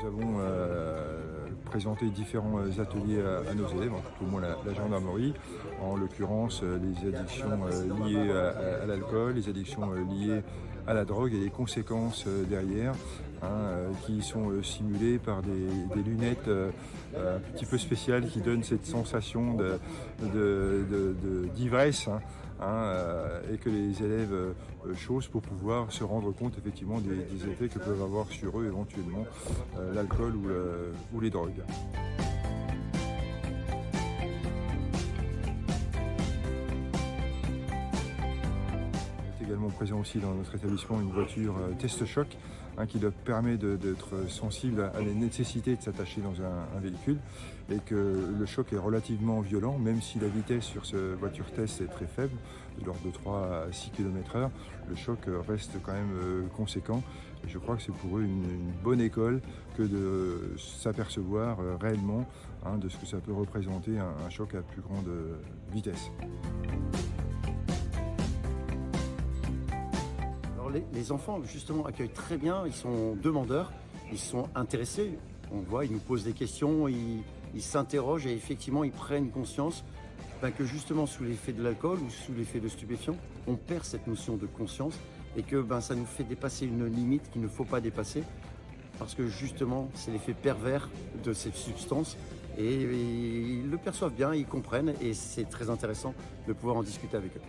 Nous avons présenté différents ateliers à nos élèves, tout au moins la gendarmerie, en l'occurrence les addictions liées à l'alcool, les addictions liées à la drogue et les conséquences derrière, qui sont simulées par des lunettes un petit peu spéciales qui donnent cette sensation d'ivresse, et que les élèves chaussent pour pouvoir se rendre compte effectivement des effets que peuvent avoir sur eux éventuellement l'alcool ou les drogues. Également présent aussi dans notre établissement une voiture test choc qui leur permet d'être sensible à la nécessité de s'attacher dans un véhicule et que le choc est relativement violent, même si la vitesse sur cette voiture test est très faible, de l'ordre de 3 à 6 km/h, le choc reste quand même conséquent et je crois que c'est pour eux une bonne école que de s'apercevoir réellement de ce que ça peut représenter un choc à plus grande vitesse. Les enfants, justement, accueillent très bien, ils sont demandeurs, ils sont intéressés. On voit, ils nous posent des questions, ils s'interrogent et effectivement, ils prennent conscience que justement, sous l'effet de l'alcool ou sous l'effet de stupéfiants, on perd cette notion de conscience et que ça nous fait dépasser une limite qu'il ne faut pas dépasser parce que justement, c'est l'effet pervers de cette substance et ils le perçoivent bien, ils comprennent et c'est très intéressant de pouvoir en discuter avec eux.